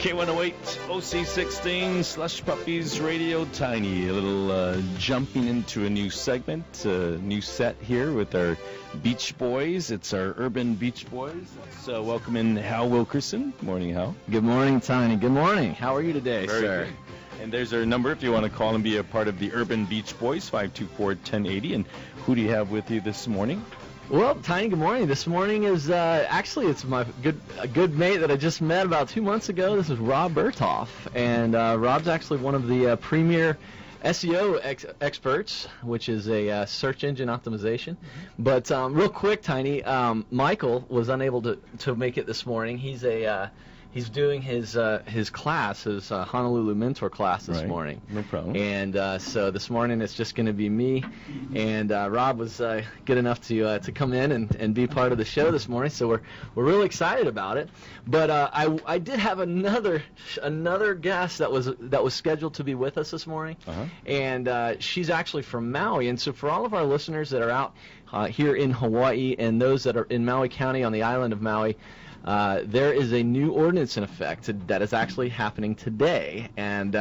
K108 OC16 Slush Puppies Radio Tiny. A little jumping into a new segment, a new set here with our Beach Boys. It's our Urban Beach Boys. So welcome in Hal Wilkerson. Good morning, Hal. Good morning, Tiny. Good morning. How are you today, Very sir? good. And there's our number if you want to call and be a part of the Urban Beach Boys, 524-1080. And who do you have with you this morning? Well, Tiny, good morning. This morning is actually it's my good mate that I just met about 2 months ago. This is Rob Bertholf, and Rob's actually one of the premier SEO experts, which is a search engine optimization. But real quick, Tiny, Michael was unable to make it this morning. He's doing his class, his Honolulu mentor class this morning. No problem. And so this morning it's just going to be me, and Rob was good enough to come in and be part of the show this morning. So we're really excited about it. But I did have another guest that was scheduled to be with us this morning, and she's actually from Maui. And so for all of our listeners that are out here in Hawaii and those that are in Maui County on the island of Maui, there is a new ordinance in effect that is actually happening today, and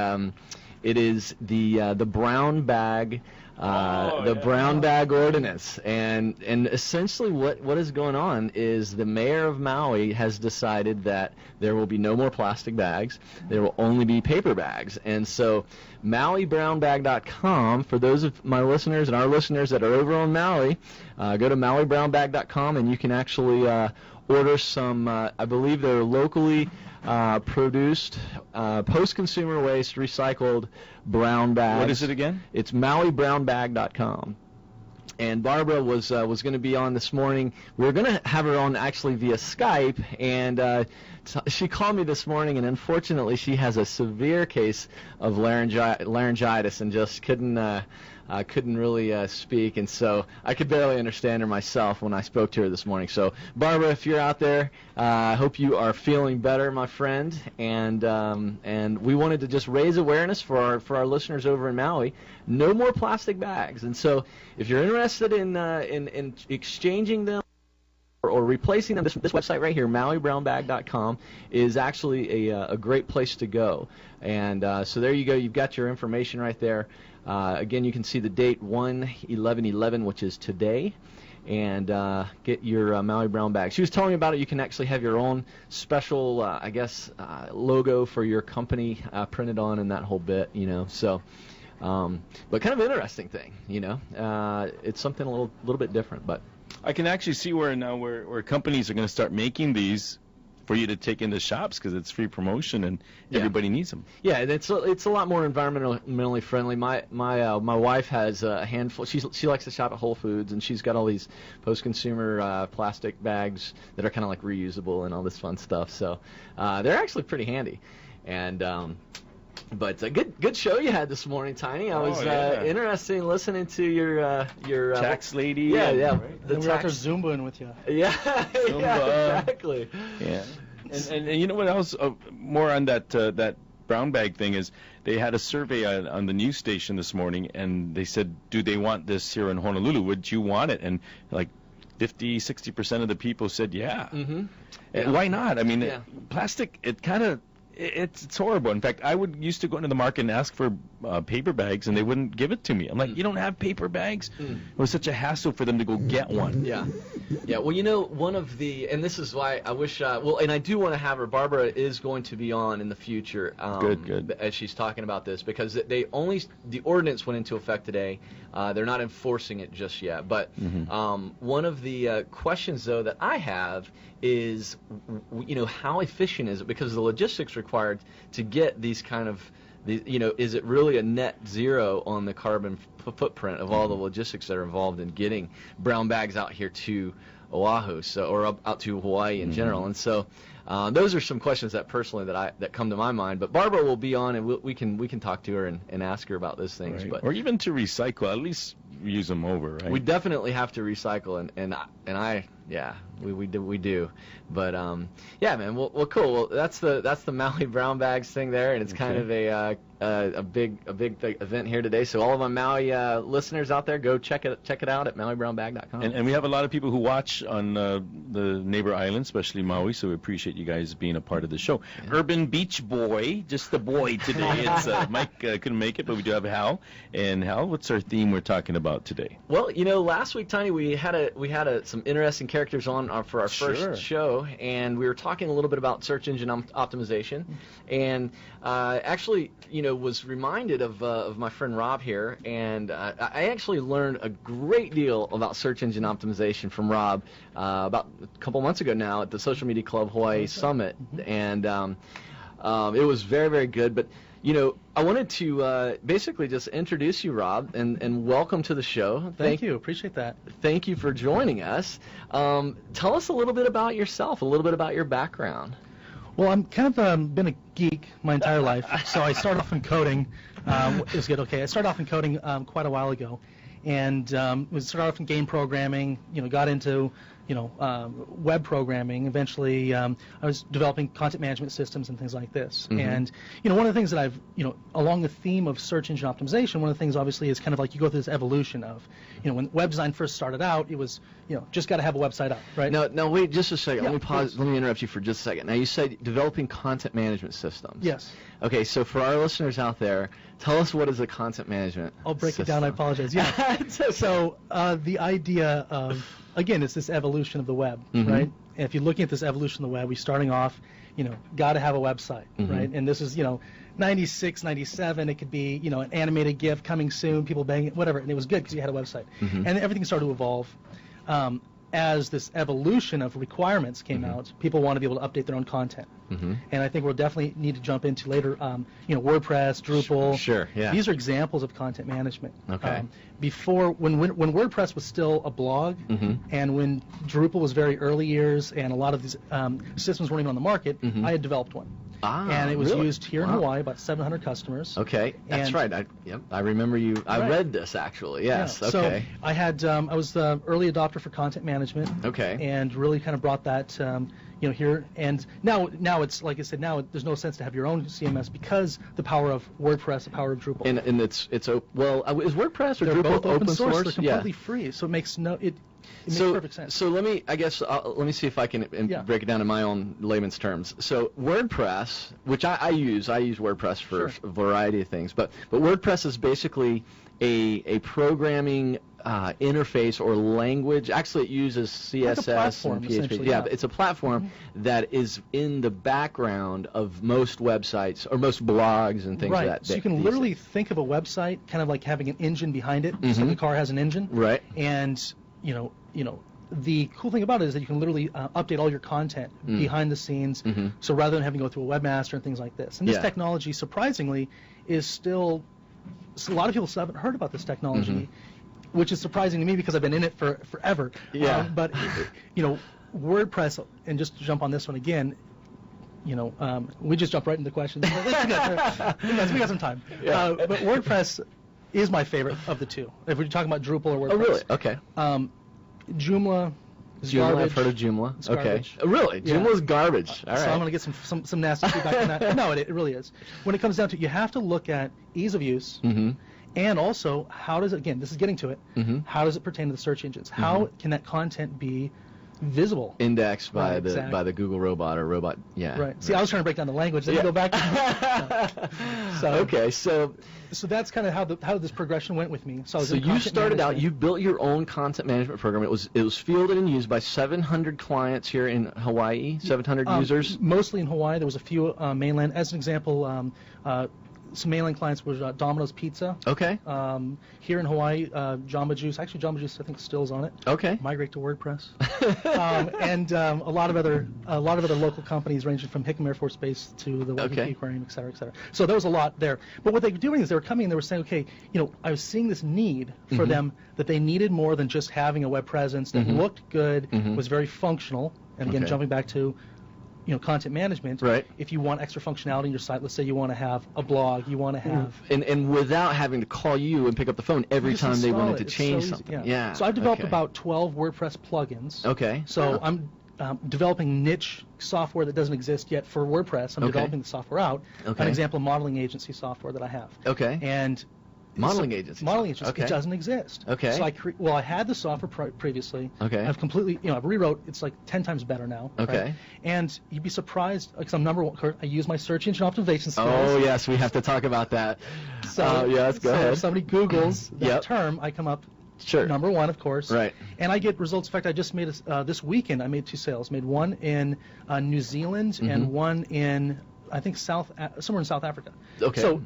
it is the brown bag, brown bag ordinance, and essentially what is going on is the mayor of Maui has decided that there will be no more plastic bags. There will only be paper bags, and so MauiBrownBag.com, for those of my listeners and our listeners that are over on Maui, go to MauiBrownBag.com and you can actually order some, I believe they're locally produced, post-consumer waste, recycled brown bags. What is it again? It's MauiBrownBag.com. And Barbara was going to be on this morning. We were going to have her on actually via Skype, and she called me this morning, and unfortunately she has a severe case of laryngitis and just couldn't really speak, and so I could barely understand her myself when I spoke to her this morning. So, Barbara, if you're out there, I hope you are feeling better, my friend. And we wanted to just raise awareness for our listeners over in Maui. No more plastic bags. And so, if you're interested in exchanging them or replacing them, this website right here, MauiBrownBag.com, is actually a great place to go. And so there you go. You've got your information right there. Again, you can see the date 1/11/11, which is today, and get your Maui Brown bag. She was telling me about it. You can actually have your own special, logo for your company printed on and that whole bit, So, but kind of interesting thing, It's something a little bit different, but I can actually see where companies are going to start making these for you to take into shops because it's free promotion and everybody needs them. Yeah, and it's a lot more environmentally friendly. My wife has a handful. She likes to shop at Whole Foods, and she's got all these post-consumer plastic bags that are kind of like reusable and all this fun stuff. So they're actually pretty handy. And but a good show you had this morning, Tiny. I was interested in listening to your tax lady. Yeah. Right. The we're out there Zumbaing with you. Yeah, yeah, exactly. Yeah, and you know what else? More on that brown bag thing is they had a survey on the news station this morning, and they said, do they want this here in Honolulu? Would you want it? And like 50-60% of the people said, yeah. Mm-hmm. And why not? I mean, plastic, it kind of. It's horrible. In fact, I used to go into the market and ask for paper bags, and they wouldn't give it to me. I'm like, you don't have paper bags? It was such a hassle for them to go get one. Yeah. Well, one of the, and this is why I wish, and I do want to have her. Barbara is going to be on in the future. Good. As she's talking about this, because the ordinance went into effect today. They're not enforcing it just yet. But one of the questions, though, that I have is, how efficient is it? Because the logistics required to get these kind of, is it really a net zero on the carbon footprint of all the logistics that are involved in getting brown bags out here to Oahu, or out to Hawaii in general? And so those are some questions that personally that come to my mind. But Barbara will be on, and we can talk to her and ask her about those things. Right. But or even to recycle, at least use them over, right? We definitely have to recycle, and I we do. But man, well, cool. Well, that's the Maui brown bags thing there, and it's kind of a a big event here today. So all of my Maui listeners out there, go check it out at MauiBrownBag.com. And we have a lot of people who watch on the neighbor islands, especially Maui, so we appreciate you guys being a part of the show. Yeah. Urban Beach Boy, just the boy today. It's Mike couldn't make it, but we do have Hal. And Hal, what's our theme we're talking about today? Well, last week, Tiny, we had some interesting characters on for our first show, and we were talking a little bit about search engine optimization, and actually, was reminded of my friend Rob here, and I actually learned a great deal about search engine optimization from Rob about a couple months ago now at the Social Media Club Hawaii Summit, and it was very, very good. But I wanted to basically just introduce you, Rob, and welcome to the show. Thank you. Appreciate that. Thank you for joining us. Tell us a little bit about yourself, a little bit about your background. Well, I'm kind of been a geek my entire life, so I started off in coding. It was good. Okay, I started off in coding quite a while ago, and started off in game programming. Got into web programming. Eventually, I was developing content management systems and things like this. Mm-hmm. And one of the things that I've along the theme of search engine optimization, one of the things obviously is kind of like you go through this evolution of when web design first started out, it was just got to have a website up, right? No, wait just a second. Let me pause. Let me interrupt you for just a second. Now you said developing content management systems. Yes. Okay, so for our listeners out there, tell us what is a content management I'll break system. it down. I apologize. Yeah. Okay. So the idea of, again, it's this evolution of the web, right? And if you're looking at this evolution of the web, we're starting off, got to have a website, right? And this is, 96, 97, it could be, an animated GIF coming soon, people banging it, whatever, and it was good because you had a website. And everything started to evolve. As this evolution of requirements came out, people want to be able to update their own content. And I think we'll definitely need to jump into later, WordPress, Drupal. Sure, yeah. These are examples of content management. Okay. Before, when WordPress was still a blog, and when Drupal was very early years, and a lot of these systems weren't even on the market, I had developed one. And it was used here in Hawaii, about 700 customers. Okay, that's right. I remember you. I read this actually. Yes. Yeah. Okay. So I had I was the early adopter for content management. Okay. And really kind of brought that here, and now it's like I said, now there's no sense to have your own CMS because the power of WordPress, the power of Drupal. And it's is WordPress or They're Drupal both open source? They're completely yeah. free, so it makes it makes perfect sense. So let me see if I can break it down in my own layman's terms. So WordPress, which I use WordPress for a variety of things, but WordPress is basically a programming interface or language. Actually, it uses CSS and PHP. Yeah, but it's a platform that is in the background of most websites or most blogs and things like that. So you can literally think of a website kind of like having an engine behind it. So the car has an engine. Right. And the cool thing about it is that you can literally update all your content behind the scenes. So rather than having to go through a webmaster and things like this. And this technology, surprisingly, is still. So a lot of people still haven't heard about this technology. Which is surprising to me because I've been in it for forever. Yeah. But WordPress, and just to jump on this one again, we just jump right into questions. we got some time. Yeah. But WordPress is my favorite of the two. If we're talking about Drupal or WordPress. Oh, really? Okay. Joomla is garbage. I've heard of Joomla. It's okay. garbage. Really? Yeah. Joomla is garbage. All right. So I'm going to get some nasty feedback on that. No, it really is. When it comes down to it, you have to look at ease of use. And also, how does it, again, this is getting to it, how does it pertain to the search engines? How can that content be visible? Indexed by the Google robot or robot, yeah. Right. See, I was trying to break down the language, then you go back to So that's kind of how this progression went with me. So you started out, you built your own content management program. It was fielded and used by 700 clients here in Hawaii, 700 users? Mostly in Hawaii. There was a few mainland. As an example, some mainland clients was Domino's Pizza. Okay. Here in Hawaii, Jamba Juice. Actually, Jamba Juice I think still is on it. Okay. Migrate to WordPress. And a lot of other local companies, ranging from Hickam Air Force Base to the Waikiki Aquarium, et cetera, et cetera. So there was a lot there. But what they were doing is they were coming and they were saying, okay, I was seeing this need for them that they needed more than just having a web presence that looked good, was very functional. And again, jumping back to content management. Right. If you want extra functionality in your site, let's say you want to have a blog, you want to have... And without having to call you and pick up the phone every time they wanted to change something. Yeah. So I've developed about 12 WordPress plugins. Okay. So developing niche software that doesn't exist yet for WordPress. I'm developing the software out. Okay. An example, modeling agency software that I have. Okay. And Modeling agency. Modeling agency. Okay. It doesn't exist. Okay. So I had the software previously. Okay. I've completely, I've rewrote. It's like 10 times better now. Okay. Right? And you'd be surprised, because I'm number one. I use my search engine optimization skills. Oh yes, we have to talk about that. So yes, go ahead. If somebody Googles that Yep. term, I come up. Sure. Number one, of course. Right. And I get results. In fact, I just made this weekend. I made 2 sales. Made one in New Zealand and one in I think somewhere in South Africa. Okay. So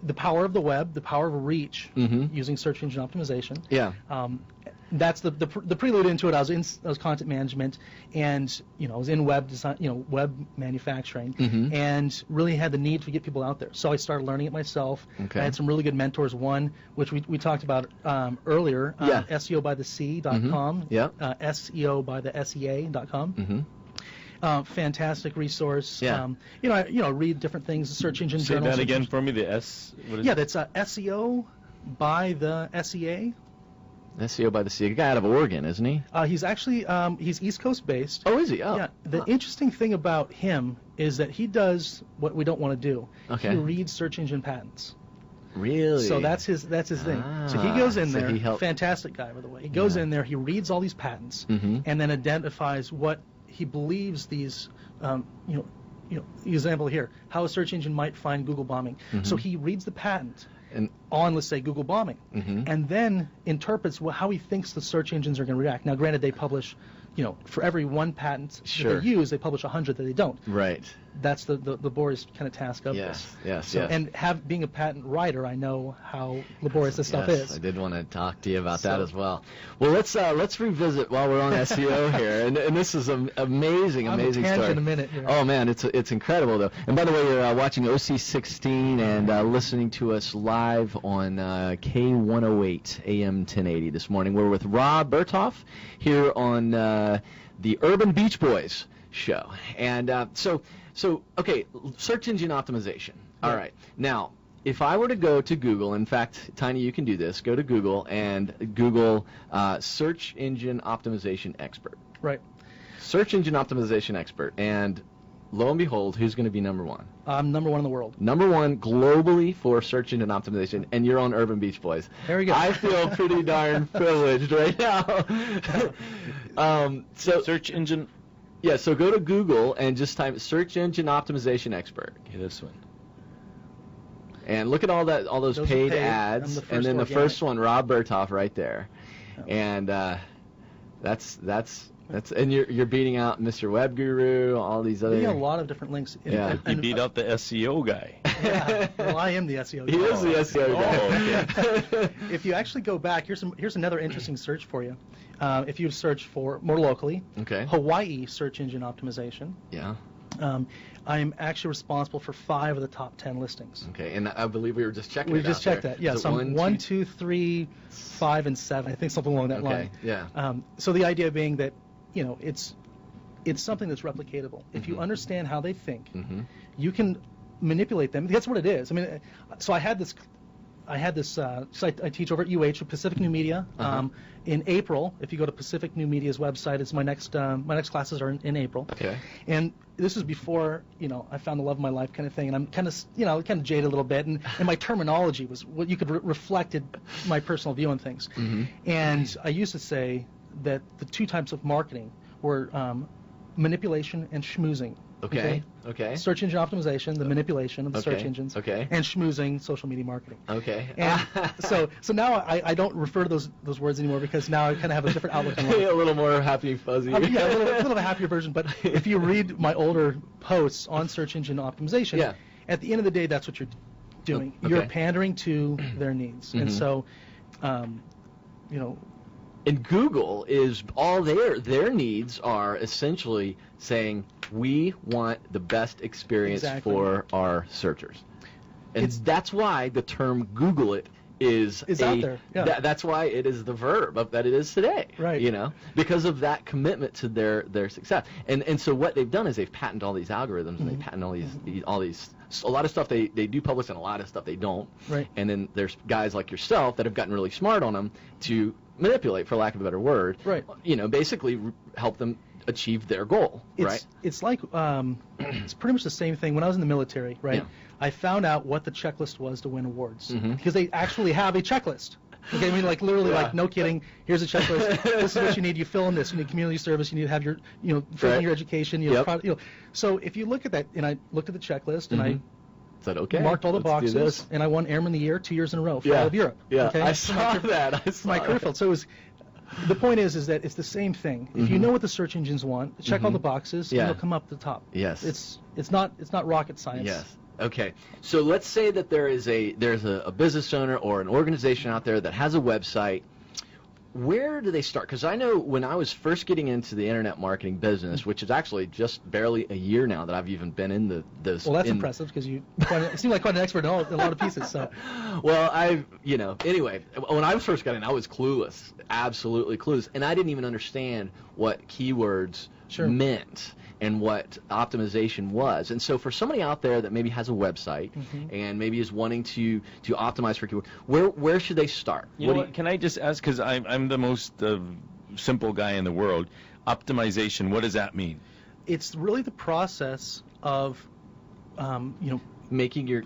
the power of the web, the power of reach Mhm. using search engine optimization. Yeah. That's the prelude into it. I was content management, and I was in web design, web manufacturing, and really had the need to get people out there. So I started learning it myself. Okay. I had some really good mentors. One, which we talked about earlier, Yeah. SEObythesea.com, Yep. SEObythesea.com. Fantastic resource. Yeah. I read different things, search engine Say journals. that again for me. The S. What is Yeah, it? that's SEO by the SEA. SEO by the Sea. A guy out of Oregon, isn't he? He's actually he's East Coast based. Oh, is he? Oh. Yeah. The interesting thing about him is that he does what we don't want to do. Okay. He reads search engine patents. Really? So that's his thing. So he goes in so there. he helped- Fantastic guy, by the way. He goes in there. He reads all these patents Mhm. and then identifies what he believes these. Example here: how a search engine might find Google bombing. So he reads the patent And on, let's say, Google bombing, and then interprets how he thinks the search engines are going to react. Now, granted, they publish, for every one patent Sure. that they use, they publish 100 that they don't. right. That's the laborious kind of task of Yes. this. Yes. So, yes. and being a patent writer, I know how laborious this stuff Yes, is. I did want to talk to you about that So- as well. Well, let's revisit while we're on SEO here, and this is an amazing I'm a story. tangent a minute here. Oh man, it's incredible though. And by the way, you're watching OC16 and listening to us live on K108 AM 1080 this morning. We're with Rob Bertholf here on the Urban Beach Boys show, and so okay, search engine optimization. All Yeah. right, now. If I were to go to Google, in fact, Tiny, you can do this. Go to Google and Google search engine optimization expert. Right. Search engine optimization expert, and lo and behold, who's going to be number one? I'm number one in the world. Number one globally for search engine optimization, and you're on Urban Beach Boys. There we go. I feel pretty darn privileged right now. So Search engine. yeah, so go to Google and just type search engine optimization expert. Okay, this one. And look at all those Those are paid paid, ads, and the and then the first first one, Rob Bertholf, right there, and that's and you're beating out Mr. Web Guru, all these other. We got a lot of different links. Yeah. You beat out the SEO guy. Yeah, well, I am the SEO guy. He is the SEO guy. okay. If you actually go back, here's another interesting search for you. If you search for more locally, Okay. Hawaii search engine optimization. Yeah. I'm actually responsible for 5 of the top 10 listings. Okay, and I believe we were just checking. We it just out checked there. that. Yeah, Is it so one, 1, two- 2, 3, 5, and 7. I think something along that Okay. line. Yeah. So the idea being that it's something that's replicatable. If you understand how they think, you can manipulate them. That's what it is. I mean, so I had this. So I teach over at UH, Pacific New Media. In April, if you go to Pacific New Media's website, it's my next classes are in April. Okay. And this is before I found the love of my life kind of thing, and I'm kind of jaded a little bit, and my terminology was what you could reflected my personal view on things. And I used to say that the 2 types of marketing were manipulation and schmoozing. Okay. Okay. Search engine optimization, the manipulation of the search Okay. engines, Okay. and schmoozing, social media marketing. Okay. And so now I don't refer to those words anymore because now I kind of have a different outlook on life. a little more happy fuzzy. Yeah, a little of a happier version. But if you read my older posts on search engine optimization, Yeah. at the end of the day, that's what you're doing. Okay. You're pandering to their needs, and so, And Google is all their needs are essentially saying we want the best experience Exactly. for our searchers, and that's why the term Google it is out there. Yeah. That's why it is the verb that it is today. Right. Because of that commitment to their success, and so what they've done is they've patented all these algorithms and they patent all these a lot of stuff they do publish and a lot of stuff they don't. Right. And then there's guys like yourself that have gotten really smart on them to manipulate, for lack of a better word. Right. Basically help them achieve their goal, right? It's like it's pretty much the same thing. When I was in the military, right? Yeah. I found out what the checklist was to win awards Mhm. because they actually have a checklist. Okay, I mean, like literally, Yeah. like no kidding. Here's a checklist. This is what you need. You fill in this. You need community service. You need to have your, fill in Right. your education. Yep. So if you look at that, and I looked at the checklist, and I said, okay, marked all the let's do boxes, this. and I won Airman of the Year 2 years in a row for Yeah. all of Europe. Yeah, Okay? I saw that. I saw My career that. field. So it was. The point is that it's the same thing. If you know what the search engines want, check all the boxes, Yeah. and it'll come up at the top. Yes. It's not rocket science. Yes. Okay. So let's say that there's a business owner or an organization out there that has a website. Where do they start? Because I know when I was first getting into the internet marketing business, which is actually just barely a year now that I've even been in this. Well, that's impressive because you seem like quite an expert in a lot of pieces. So. Well, anyway, when I first got in, I was clueless, absolutely clueless, and I didn't even understand what keywords meant and what optimization was. And so for somebody out there that maybe has a website and maybe is wanting to optimize for keyword, where should they start? You know what? Can I just ask, because I'm the most simple guy in the world, optimization, what does that mean? It's really the process of, making your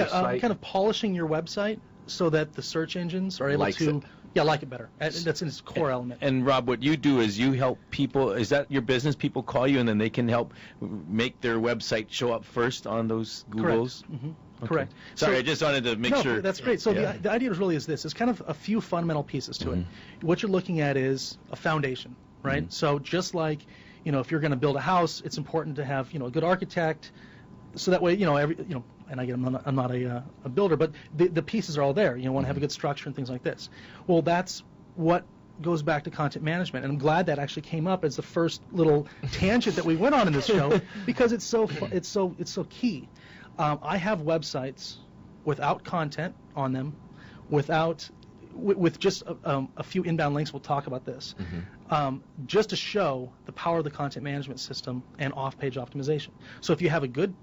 site kind of polishing your website so that the search engines are able Likes to... it. Yeah, like it better. That's in its core element. And Rob, what you do is you help people. Is that your business? People call you, and then they can help make their website show up first on those Googles. Correct. Mm-hmm. Okay. Correct. Sorry, I just wanted to make sure. No, that's great. So Yeah. the idea really is this. It's kind of a few fundamental pieces to it. What you're looking at is a foundation, right? So just like, if you're going to build a house, it's important to have, a good architect. So that way, and again, I'm not a builder, but the pieces are all there. You want to have a good structure and things like this. Well, that's what goes back to content management, and I'm glad that actually came up as the first little tangent that we went on in this show because it's so key. I have websites without content on them, with just a few inbound links. We'll talk about this, just to show the power of the content management system and off-page optimization. So if you have a good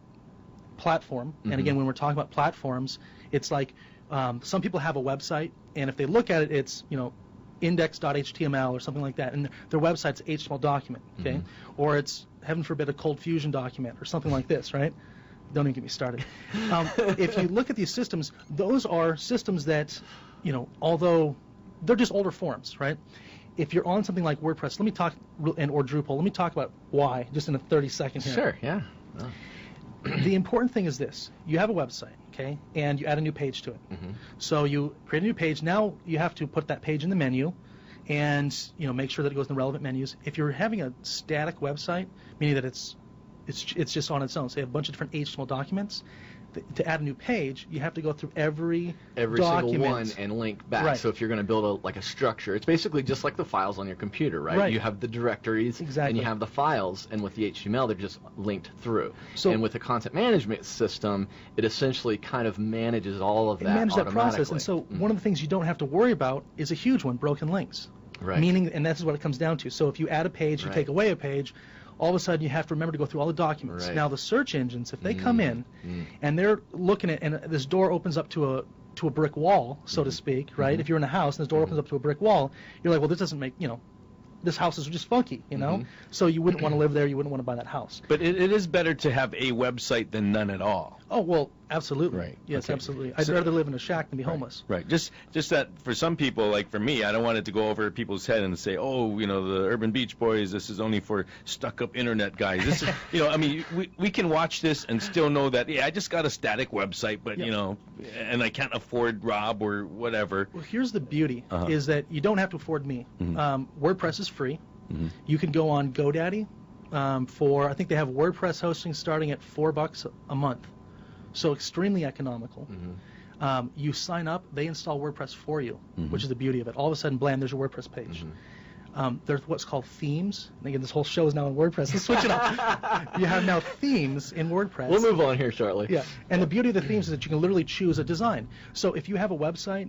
platform, and again, when we're talking about platforms, it's like some people have a website, and if they look at it, it's index.html or something like that, and their website's an HTML document, okay, or it's, heaven forbid, a Cold Fusion document or something like this, right? Don't even get me started. If you look at these systems, those are systems that, although they're just older forms, right? If you're on something like WordPress, let me talk, or Drupal, let me talk about why, just in a 30-second here. Sure, yeah. Oh. The important thing is this. You have a website, okay, and you add a new page to it. So you create a new page. Now you have to put that page in the menu and, make sure that it goes in the relevant menus. If you're having a static website, meaning that it's just on its own, so you have a bunch of different HTML documents, to add a new page, you have to go through every document. Single one and link back. Right. So if you're going to build a structure, it's basically just like the files on your computer, right? Right. You have the directories and you have the files, and with the HTML, they're just linked through. And with the content management system, it essentially kind of manages all of that manages that automatically. process. And so one of the things you don't have to worry about is a huge one, broken links. Right. Meaning, and that's what it comes down to. So if you add a page, you take away a page, all of a sudden you have to remember to go through all the documents. Right. Now the search engines, if they come in and they're looking at, and this door opens up to a brick wall, so to speak, right? If you're in a house and this door opens up to a brick wall, you're like, well, this doesn't make, this house is just funky, So you wouldn't want to live there. You wouldn't want to buy that house. But it is better to have a website than none at all. Oh, well, absolutely. Right. Yes, Okay. absolutely. I'd rather live in a shack than be homeless. Right. Just that for some people, like for me, I don't want it to go over people's head and say, oh, the Urban Beach Boys, this is only for stuck-up internet guys. This is, I mean, we can watch this and still know that, I just got a static website, but, and I can't afford Rob or whatever. Well, here's the beauty, is that you don't have to afford me. WordPress is free. You can go on GoDaddy for, I think they have WordPress hosting starting at $4 a month. So extremely economical. You sign up, they install WordPress for you, which is the beauty of it. All of a sudden, blam, there's your WordPress page. There's what's called themes. And again, this whole show is now in WordPress. Let's switch it up. You have now themes in WordPress. We'll move on here shortly. Yeah, and the beauty of the themes is that you can literally choose a design. So if you have a website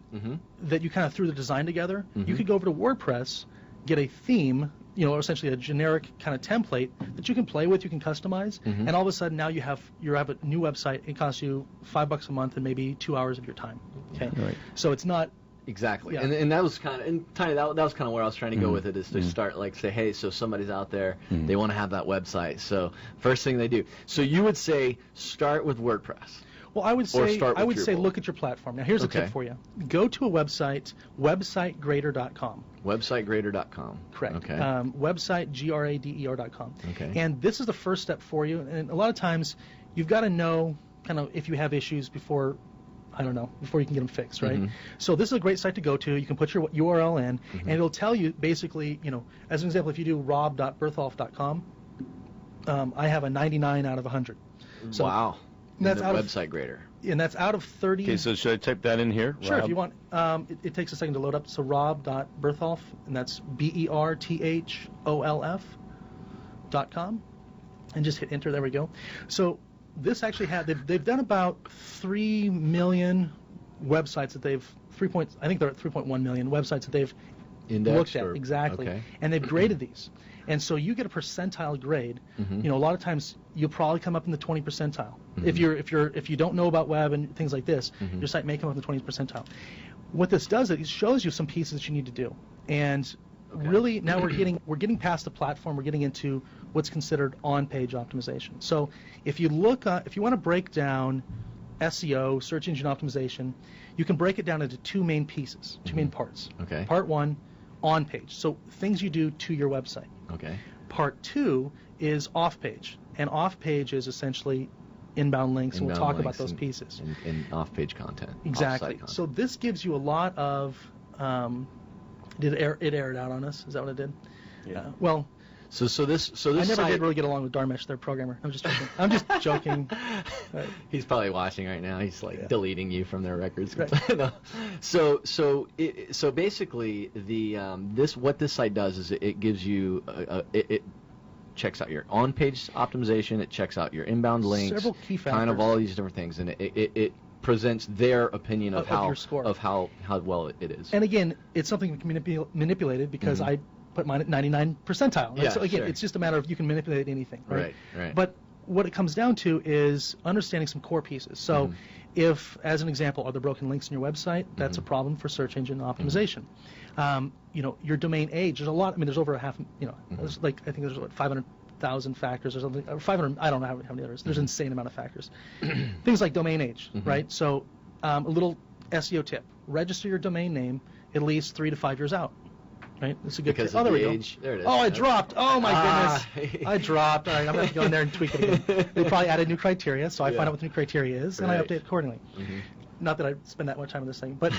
that you kind of threw the design together, you could go over to WordPress, get a theme, essentially a generic kind of template that you can play with, you can customize, and all of a sudden now you have a new website. It costs you $5 a month and maybe 2 hours of your time. Okay, Right. so it's not Exactly. Yeah. And that was kind of, and Tiny, that was kind of where I was trying to go with it, is to start, like, say, hey, so somebody's out there, they want to have that website. So first thing they do. So you would say start with WordPress. Well, I would say Drupal. look at your platform. Now, here's a tip for you. Go to a website, websitegrader.com. Websitegrader.com. Correct. Okay. Website, grader.com. Okay. And this is the first step for you. And a lot of times, you've got to know kind of if you have issues before you can get them fixed, right? So this is a great site to go to. You can put your URL in, and it'll tell you basically, as an example, if you do rob.bertholf.com, I have a 99 out of 100. So wow. That's the out website grader. And that's out of 30. Okay, so should I type that in here? Sure, Rob? if you want. It takes a second to load up. So rob.bertholf, and that's BERTHOLF.com, and just hit enter. There we go. So this actually they've done about 3 million websites that I think they're at 3.1 million websites that they've Indexed looked at. Exactly. Okay. And they've graded these. And so you get a percentile grade. A lot of times you'll probably come up in the 20 percentile. If you don't know about web and things like this, your site may come up in the 20 percentile. What this does is it shows you some pieces that you need to do. And really now we're getting past the platform. We're getting into what's considered on-page optimization. So if you want to break down SEO, search engine optimization, you can break it down into two main pieces, two main parts. Okay. Part one, on page. So things you do to your website. Okay. Part two is off page. And off page is essentially inbound links, and we'll talk about those pieces. And off page content. Exactly. Content. So this gives you a lot of did it air it out on us? Is that what it did? Yeah. Well, So this I never site, did really get along with Dharmesh, their programmer. I'm just joking. I'm just joking. He's probably watching right now. He's like deleting you from their records. Right. No. So basically what this site does is it gives you it checks out your on-page optimization. It checks out your inbound links. Several key factors. Kind of all these different things, and it presents their opinion of your score. of how well it is. And again, it's something that can be manipulated because I put mine at 99 percentile. Right? Yeah, So again, sure. it's just a matter of you can manipulate anything. Right. Right. But what it comes down to is understanding some core pieces. So if, as an example, are there broken links in your website? That's a problem for search engine optimization. Your domain age, there's a lot. I mean, there's over a half, there's I think there's 500,000 factors or something, or 500, I don't know how many there is. There's an insane amount of factors. Things like domain age, right? So a little SEO tip, register your domain name at least 3 to 5 years out. Right? That's a good Because tip. of There the we age. go. There it is. Oh, I dropped. Oh, my goodness. Hey. I dropped. All right, I'm going to go in there and tweak it again. They probably added new criteria, so I find out what the new criteria is, and I Right. update accordingly. Not that I spend that much time on this thing, but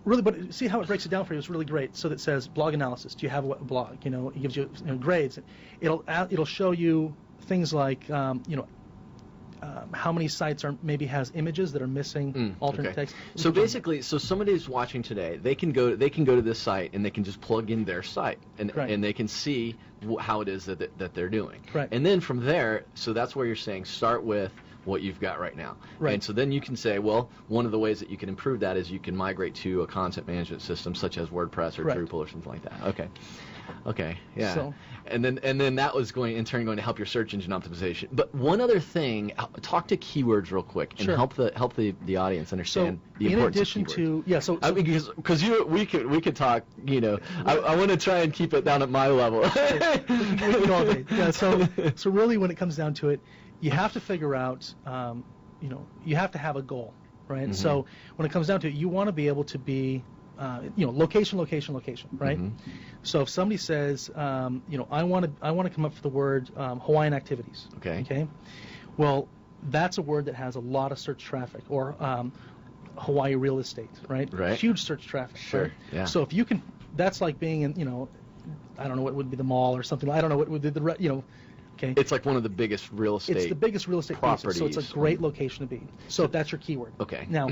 really, but see how it breaks it down for you. It's really great. So that says blog analysis. Do you have a blog? It gives you grades. It'll show you things like how many sites maybe has images that are missing alternate text. So basically, somebody who's watching today, they can go to this site and they can just plug in their site and they can see how it is that they're doing. Right. And then from there, so that's where you're saying start with what you've got right now. Right. And so then you can say, well, one of the ways that you can improve that is you can migrate to a content management system such as WordPress or Drupal or something like that. Okay. Yeah. So, and then that was going to help your search engine optimization. But one other thing, talk to keywords real quick and help the audience understand the importance of keywords. Because we could talk. I want to try and keep it down at my level. So really, when it comes down to it, you have to figure out. You have to have a goal, right? So when it comes down to it, you want to be able to be. Location, right? So if somebody says, I want to come up with the word Hawaiian activities. Okay. Well, that's a word that has a lot of search traffic, or Hawaii real estate, right? Right. Huge search traffic. Sure. Right? Yeah. So if you can, that's like being in, I don't know what would be the mall or something. I don't know what would be the. Okay. It's like one of the biggest real estate. It's the biggest real estate properties. pieces, so it's a great location to be. So if that's your keyword. Okay. Now.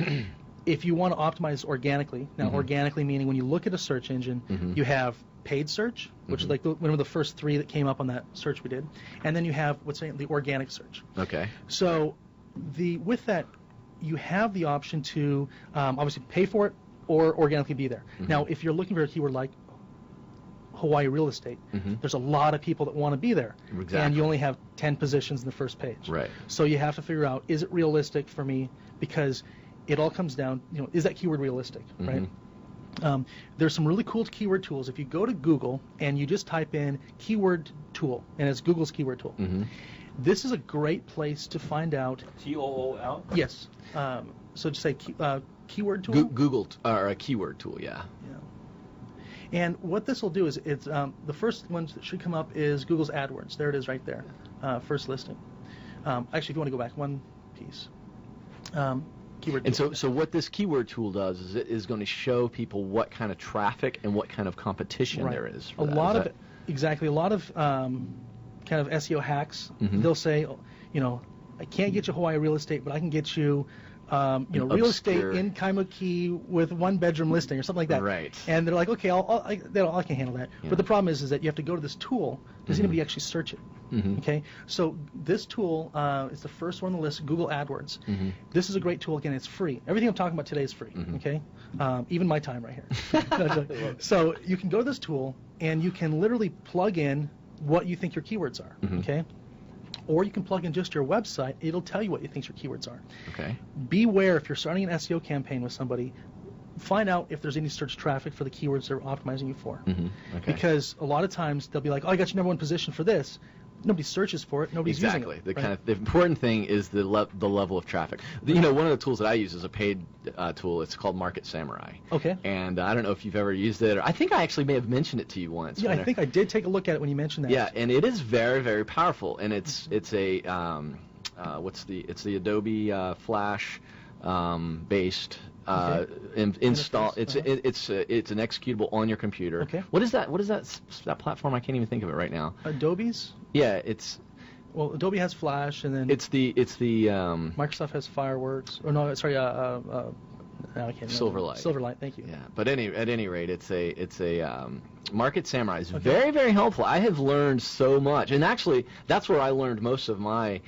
If you want to optimize organically, organically meaning when you look at a search engine, you have paid search, which is like one of the first 3 that came up on that search we did, and then you have the organic search. Okay. So with that, you have the option to obviously pay for it or organically be there. Now, if you're looking for a keyword like Hawaii real estate, there's a lot of people that want to be there, and you only have 10 positions in the first page. Right. So you have to figure out, is it realistic for me? Because it all comes down, is that keyword realistic, right? There's some really cool keyword tools. If you go to Google and you just type in keyword tool, and it's Google's keyword tool, this is a great place to find out. TOOL? Yes. So just say keyword tool. Google or a keyword tool, yeah. And what this will do is it's the first one that should come up is Google's AdWords. There it is right there, first listing. Actually, if you want to go back one piece. Keyword and tool. so what this keyword tool does is it is going to show people what kind of traffic and what kind of competition there is. A lot of kind of SEO hacks. They'll say, I can't get you Hawaii real estate, but I can get you, real estate in Kaimuki with 1-bedroom listing or something like that. Right. And they're like, okay, I can handle that. Yeah. But the problem is that you have to go to this tool. Does anybody actually search it? Okay. So this tool is the first one on the list, Google AdWords. This is a great tool. Again, it's free. Everything I'm talking about today is free. Okay. Even my time right here. So you can go to this tool and you can literally plug in what you think your keywords are. Okay. Or you can plug in just your website. It'll tell you what you think your keywords are. Okay. Beware if you're starting an SEO campaign with somebody, find out if there's any search traffic for the keywords they're optimizing you for. Okay. Because a lot of times they'll be like, oh, I got your #1 position for this. Nobody searches for it. Nobody's using it. Exactly. The important thing is the level of traffic. One of the tools that I use is a paid tool. It's called Market Samurai. Okay. And I don't know if you've ever used it. Or I think I actually may have mentioned it to you once. Yeah, I think I did take a look at it when you mentioned that. Yeah, and it is very, very powerful. And it's a it's the Adobe Flash based install. It's an executable on your computer. Okay. What is that platform? I can't even think of it right now. Adobe's? Yeah, well, Adobe has Flash, and then it's the Microsoft has Fireworks. Or no, sorry, I can't Silverlight. Silverlight, thank you. Yeah, but at any rate, it's a Market Samurai is very, very helpful. I have learned so much, and actually, that's where I learned most of my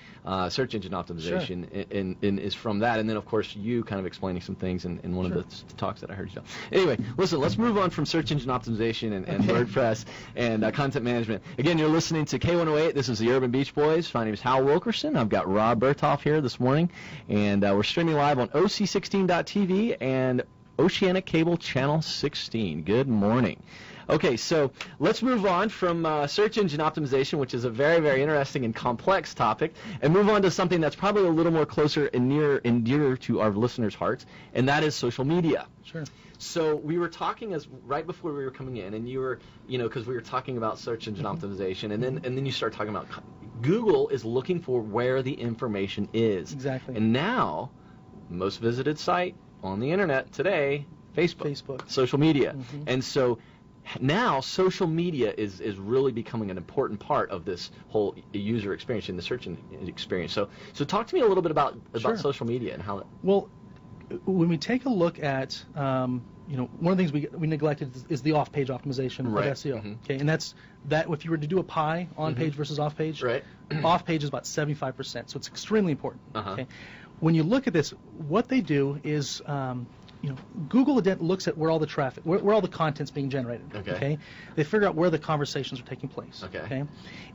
search engine optimization. In is from that, and then of course you kind of explaining some things in one of the talks that I heard you tell. Anyway, listen, let's move on from search engine optimization and WordPress and content management. Again, you're listening to K108. This is the Urban Beach Boys. My name is Hal Wilkerson. I've got Rob Bertholf here this morning, and we're streaming live on OC16.tv and Oceanic Cable Channel 16. Good morning. Okay, so let's move on from search engine optimization, which is a very, very interesting and complex topic, and move on to something that's probably a little more closer and dearer to our listeners' hearts, and that is social media. Sure. So we were talking right before we were coming in, and you were, because we were talking about search engine optimization, and then you start talking about Google is looking for where the information is. Exactly. And now, most visited site on the internet today, Facebook. Social media. And so now social media is really becoming an important part of this whole user experience and the search experience. So talk to me a little bit about social media and how that... Well, when we take a look at one of the things we neglected is the off-page optimization of SEO. Okay, and that's if you were to do a pie on-page versus off-page, off-page is about 75%, so it's extremely important. Okay, when you look at this, what they do is Google looks at where all the traffic, where all the content's being generated. Okay, they figure out where the conversations are taking place. Okay,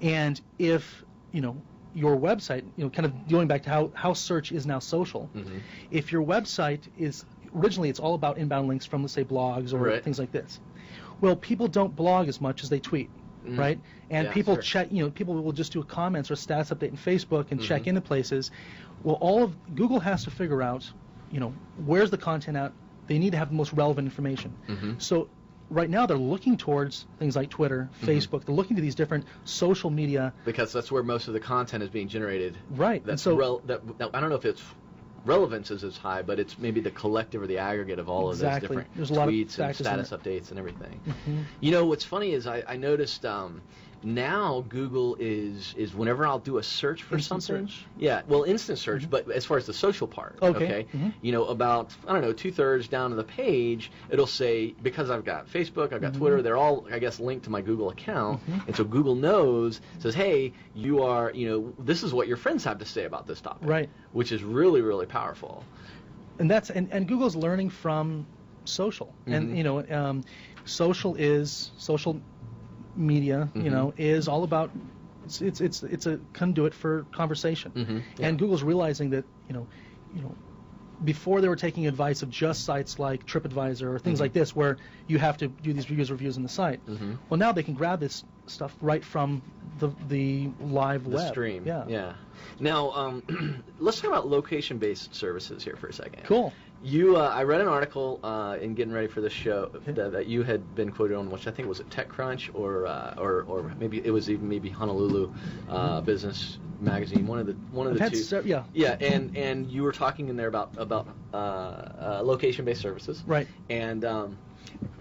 and if your website, kind of going back to how search is now social, if your website is originally it's all about inbound links from, let's say, blogs or things like this. Well, people don't blog as much as they tweet, right? And people check, people will just do comments or status update in Facebook and check into places. Well, Google has to figure out, where's the content out? They need to have the most relevant information. So right now they're looking towards things like Twitter, Facebook. They're looking to these different social media because that's where most of the content is being generated. Right. That's so I don't know if it's relevance is as high, but it's maybe the collective or the aggregate of all of those different tweets and status updates and everything. What's funny is I noticed now Google is whenever I'll do a search for something. Search? Yeah, well, instant search, but as far as the social part, about, 2/3 down to the page, it'll say, because I've got Facebook, I've got Twitter, they're all, I guess, linked to my Google account, and so Google says, hey, you are, this is what your friends have to say about this topic. Right. Which is really, really powerful. And and Google's learning from social. And, social media, is all about it's a conduit for conversation, and Google's realizing that before they were taking advice of just sites like TripAdvisor or things like this, where you have to do these reviews in the site. Well, now they can grab this stuff right from the live web. The stream. Yeah. Now, let's talk about location-based services here for a second. Cool. I read an article in getting ready for this show that you had been quoted on, which I think was at TechCrunch or maybe it was even Honolulu Business Magazine, one of the two. Yeah, and you were talking in there about location-based services. Right. And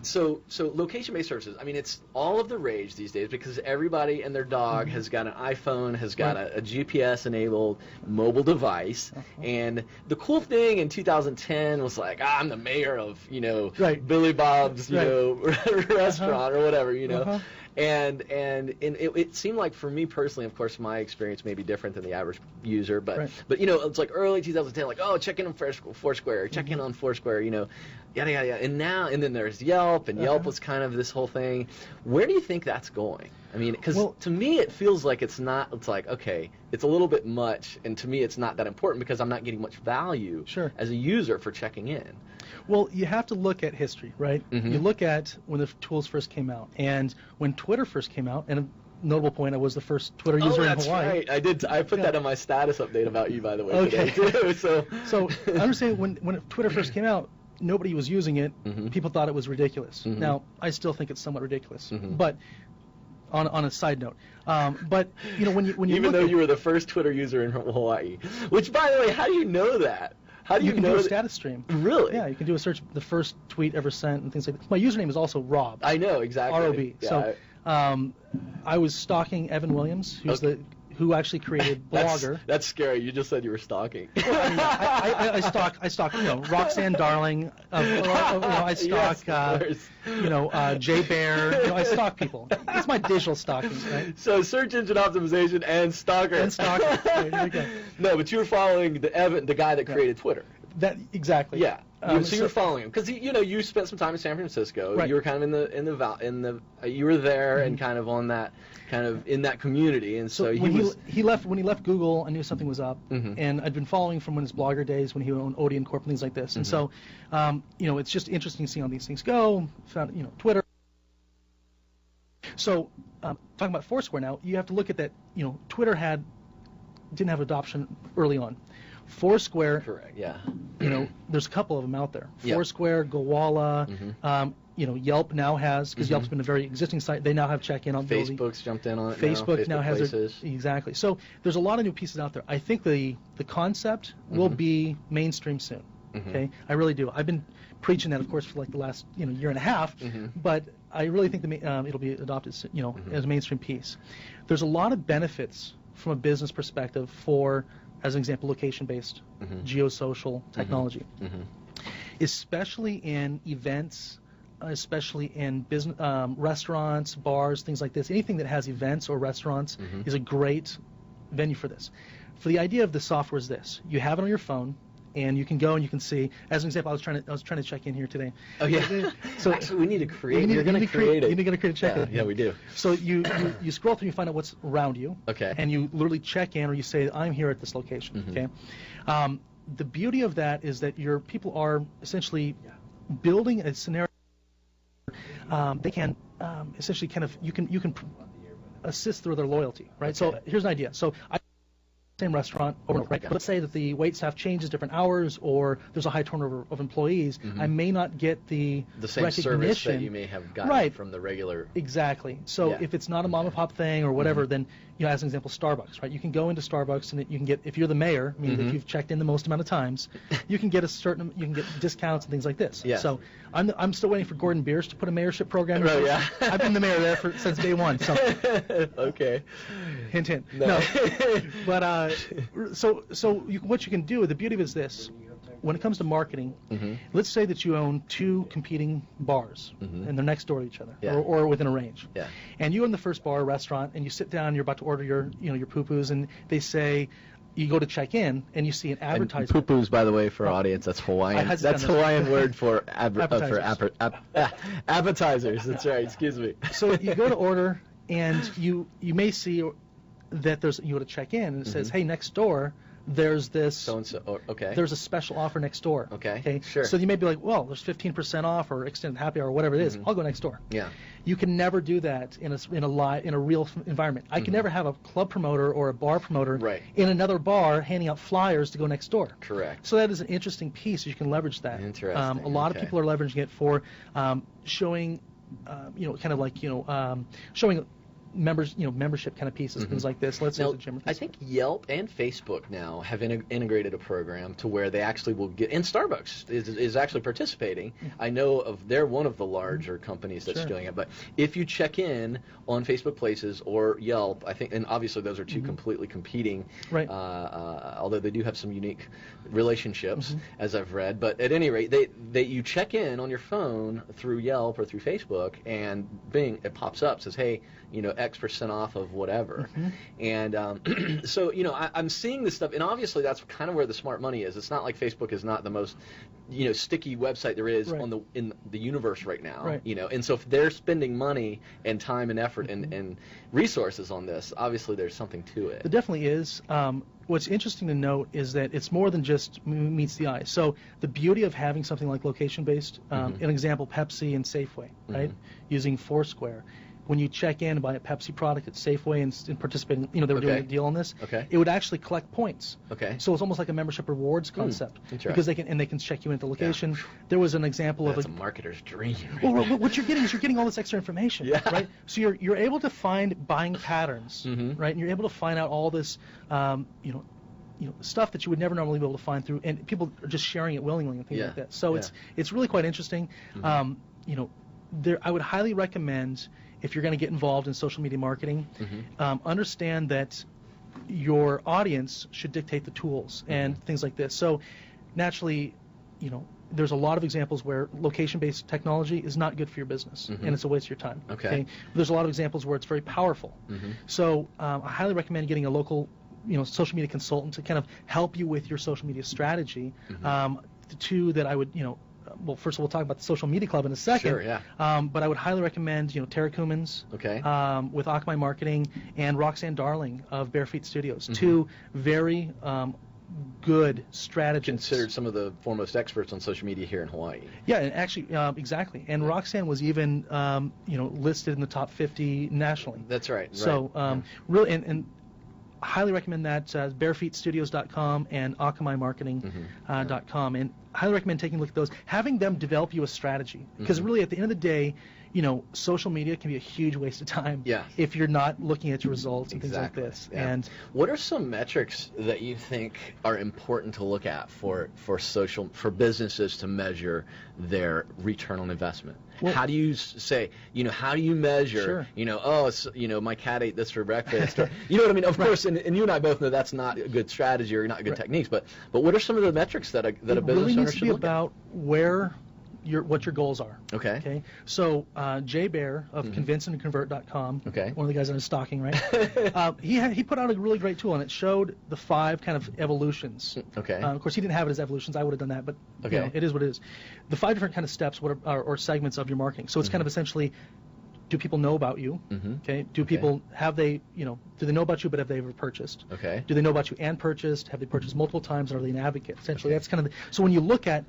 so location-based services, I mean, it's all of the rage these days because everybody and their dog has got an iPhone, has got a GPS-enabled mobile device. And the cool thing in 2010 was like, I'm the mayor of, Billy Bob's, restaurant or whatever, And it seemed like, for me personally, of course, my experience may be different than the average user, but it's like early 2010, like, check in on Foursquare, check in on Foursquare, yada yada yada. And then there's Yelp, and Yelp was kind of this whole thing. Where do you think that's going? I mean, because to me it feels like it's not. It's like, okay, it's a little bit much, and to me it's not that important because I'm not getting much value as a user for checking in. Well, you have to look at history, right? You look at when the tools first came out, and when Twitter first came out, and a notable point, I was the first Twitter user in Hawaii. Right. I put that on my status update about you, by the way, today too. So I understand when Twitter first came out, nobody was using it. People thought it was ridiculous. Now, I still think it's somewhat ridiculous, but on a side note, but when you even though you were the first Twitter user in Hawaii, which, by the way, how do you know that? How do you can know do a status stream. Really? Yeah, you can do a search, the first tweet ever sent and things like that. My username is also Rob. I know, exactly. R-O-B. Yeah, so I was stalking Evan Williams, who actually created Blogger. That's scary. You just said you were stalking. Well, I stalk Roxanne Darling. I stalk Jay Bear. I stalk people. It's my digital stalking, right? So search engine optimization and stalker. Right, here we go. No, but you were following the guy that created Twitter. That exactly. Yeah. So you're following him because you spent some time in San Francisco. Right. You were kind of you were there and kind of on that in that community, and so when he left Google, I knew something was up, and I'd been following from his Blogger days when he owned Odeon Corp and things like this, and so it's just interesting to see how these things go. Found Twitter. So talking about Foursquare now, you have to look at that. Twitter didn't have adoption early on. Foursquare, correct, yeah. There's a couple of them out there. Yep. Foursquare, Gowalla, Yelp now has, because Yelp's been a very existing site, they now have check-in on Facebook's jumped in on it Facebook now has Places. Exactly. So there's a lot of new pieces out there. I think the concept will be mainstream soon. Okay, I really do. I've been preaching that, of course, for like the last year and a half, but I really think it'll be adopted as a mainstream piece. There's a lot of benefits from a business perspective for, as an example, location-based geosocial technology, especially in events, especially in business, restaurants, bars, things like this. Anything that has events or restaurants is a great venue for this. For the idea of the software is this: you have it on your phone, and you can go and you can see. As an example, I was trying to check in here today. Oh yeah. So actually, we need to create. You're going to create it. You need to create a check-in. Yeah, we do. So you scroll through, you find out what's around you. Okay. And you literally check in, or you say, I'm here at this location. Okay. The beauty of that is that your people are essentially building a scenario. They can essentially you can assist through their loyalty, right? Okay. So here's an idea. So same restaurant over, right? But let's say that the wait staff changes different hours, or there's a high turnover of employees. I may not get the same recognition service that you may have gotten from the regular. Exactly. So if it's not a mom and pop thing or whatever, then as an example, Starbucks, right? You can go into Starbucks and you can get, if you're the mayor, meaning if you've checked in the most amount of times, you can get you can get discounts and things like this. Yeah. So I'm still waiting for Gordon Bierce to put a mayorship program in. Right, yeah. I've been the mayor there since day one. So okay. Hint, hint. No. But what you can do, the beauty of it is this: when it comes to marketing, let's say that you own two competing bars and they're next door to each other, or within a range. Yeah. And you own the first bar or restaurant, and you sit down, you're about to order your poo-poos, and they say, you go to check in, and you see an advertisement. And poo-poos, by the way, for audience, that's Hawaiian. That's Hawaiian word for appetizers. That's right. Excuse me. So you go to order, and you may see that you go to check in, and it says, hey, next door, there's this. So-and-so, okay. There's a special offer next door. Okay. Sure. So you may be like, well, there's 15% off or extended happy hour or whatever it is. I'll go next door. Yeah. You can never do that in a real environment. I can never have a club promoter or a bar promoter in another bar handing out flyers to go next door. Correct. So that is an interesting piece. You can leverage that. Interesting. A lot of people are leveraging it for showing, showing members, membership kind of pieces, things like this. Let's say I think Yelp and Facebook now have integrated a program to where they actually will get, and Starbucks is actually participating. I know they're one of the larger companies that's doing it, but if you check in on Facebook Places or Yelp, I think, and obviously those are two completely competing, although they do have some unique relationships, as I've read, but at any rate, you check in on your phone through Yelp or through Facebook, and bing, it pops up, says, hey, X% off of whatever. And so, I'm seeing this stuff, and obviously that's kind of where the smart money is. It's not like Facebook is not the most, sticky website there is in the universe right now. And so if they're spending money and time and effort and resources on this, obviously there's something to it. There definitely is. What's interesting to note is that it's more than just meets the eye. So the beauty of having something like location-based, an example, Pepsi and Safeway, right, using Foursquare. When you check in and buy a Pepsi product at Safeway and participate in, they were doing a deal on this, it would actually collect points. So it's almost like a membership rewards concept. Because they can check you into the location. There was an example of a marketer's dream. Well, what you're getting is you're getting all this extra information, right? So you're able to find buying patterns, right? And you're able to find out all this, stuff that you would never normally be able to find through, and people are just sharing it willingly and things like that. So it's really quite interesting. I would highly recommend, if you're going to get involved in social media marketing, understand that your audience should dictate the tools and things like this. So naturally, there's a lot of examples where location-based technology is not good for your business, and it's a waste of your time. There's a lot of examples where it's very powerful. So I highly recommend getting a local social media consultant to kind of help you with your social media strategy. The two that I would, well, first of all, we'll talk about the Social Media Club in a second. Sure, but I would highly recommend, Tara Cummins with Akamai Marketing and Roxanne Darling of Bare Feet Studios. Two very good strategists. Considered some of the foremost experts on social media here in Hawaii. Yeah, and actually, exactly. And Roxanne was even, listed in the top 50 nationally. That's right. So really, and highly recommend that, barefeetstudios.com and akamaimarketing.com, and highly recommend taking a look at those, having them develop you a strategy, because really at the end of the day, social media can be a huge waste of time if you're not looking at your results and things like this. And what are some metrics that you think are important to look at for businesses to measure their return on investment? Well, how do you say, how do you measure, my cat ate this for breakfast, or, you know what I mean? Of course, and you and I both know that's not a good strategy or not good techniques, but what are some of the metrics that a business really owner should look at? About what your goals are. Okay. So Jay Baer of convinceandconvert.com, one of the guys that I'm stalking, right? He put out a really great tool, and it showed the 5 kind of evolutions. Of course, he didn't have it as evolutions. I would have done that, but it is what it is. The 5 different kind of steps or segments of your marketing. So it's kind of essentially, do people know about you? Do people do they know about you, but have they ever purchased? Do they know about you and purchased? Have they purchased multiple times, and are they an advocate? Essentially, that's kind of so when you look at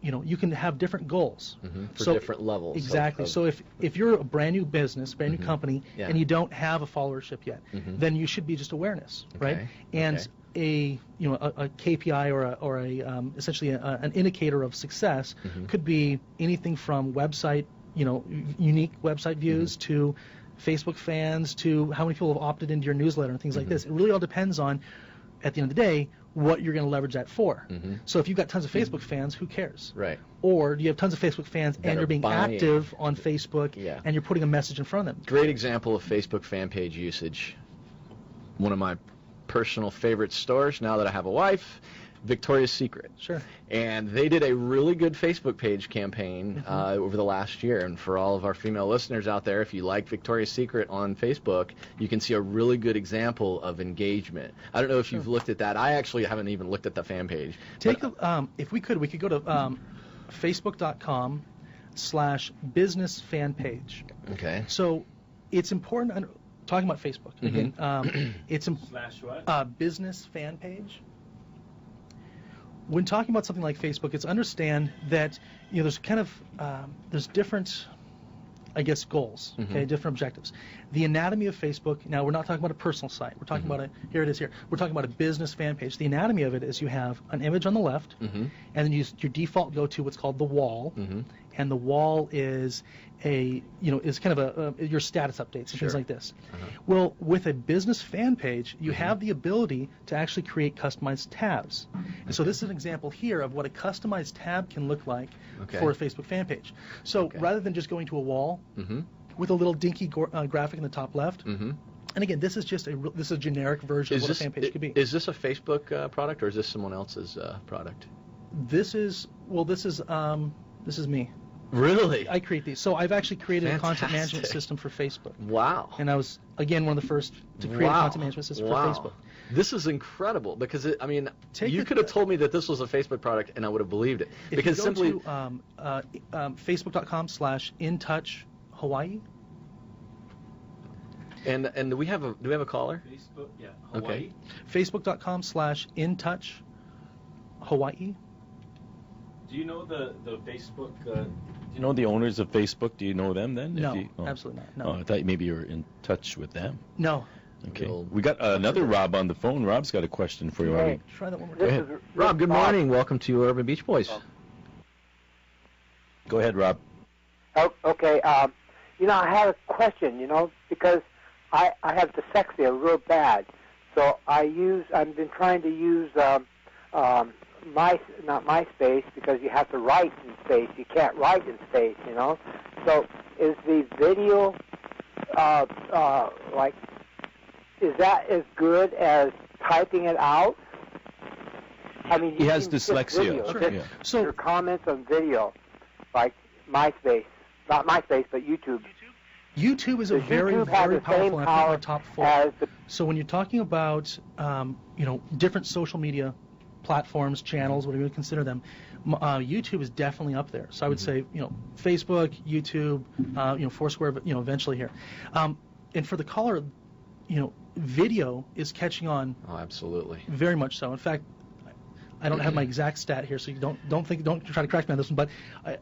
you can have different goals for different levels. Exactly. So if you're a brand new business, brand new company, and you don't have a followership yet, then you should be just awareness, right? And a KPI or a essentially an indicator of success could be anything from website, unique website views to Facebook fans to how many people have opted into your newsletter and things like this. It really all depends on, at the end of the day, what you're going to leverage that for. So if you've got tons of Facebook fans, who cares? Right. Or you have tons of Facebook fans and you're being active on Facebook and you're putting a message in front of them. Great example of Facebook fan page usage. One of my personal favorite stores, now that I have a wife, Victoria's Secret. Sure. And they did a really good Facebook page campaign over the last year. And for all of our female listeners out there, if you like Victoria's Secret on Facebook, you can see a really good example of engagement. I don't know if you've looked at that. I actually haven't even looked at the fan page. If we could go to facebook.com/business fan page. Okay. So it's important talking about Facebook again. It's Slash what? Business fan page. When talking about something like Facebook, it's understand that there's kind of there's different, I guess, goals. Okay, different objectives. The anatomy of Facebook. Now we're not talking about a personal site. We're talking about here it is here. We're talking about a business fan page. The anatomy of it is you have an image on the left, and then your default go to what's called the wall, and the wall is is kind of your status updates and things like this. Well, with a business fan page, you have the ability to actually create customized tabs. And so this is an example here of what a customized tab can look like for a Facebook fan page. So rather than just going to a wall with a little dinky graphic in the top left, and again, this is just a generic version of what a fan page could be. Is this a Facebook product, or is this someone else's product? This is me. Really? I create these. So I've actually created a content management system for Facebook. Wow. And I was, again, one of the first to create a content management system for Facebook. This is incredible because, you could have told me that this was a Facebook product and I would have believed it. Because if you go to facebook.com/intouchhawaii. And do we have a caller? Facebook, yeah. Hawaii. Okay. Facebook.com/intouchhawaii. Do you know the Facebook? Do you know the owners of Facebook? Do you know them then? No, absolutely not. No. Oh, I thought maybe you were in touch with them. No. Okay. We got another Rob on the phone. Rob's got a question for you. Hey, try that one more Go time. ahead. Rob, good morning. Welcome to Urban Beach Boys. Go ahead, Rob. Oh, okay. I had a question, because I have dyslexia real bad. So I've been trying to use not MySpace, because you have to write in space. You can't write in space, So is the video is that as good as typing it out? I mean, he has dyslexia. Video, sure. yeah. So your comments on video, like MySpace, not MySpace, but YouTube. YouTube is a very, very powerful, and I think top 4. So when you're talking about, different social media platforms, channels, whatever you consider them, YouTube is definitely up there. So I would say, Facebook, YouTube, Foursquare, eventually here. And for the caller, video is catching on. Oh, absolutely. Very much so. In fact, I don't have my exact stat here, so you don't try to correct me on this one. But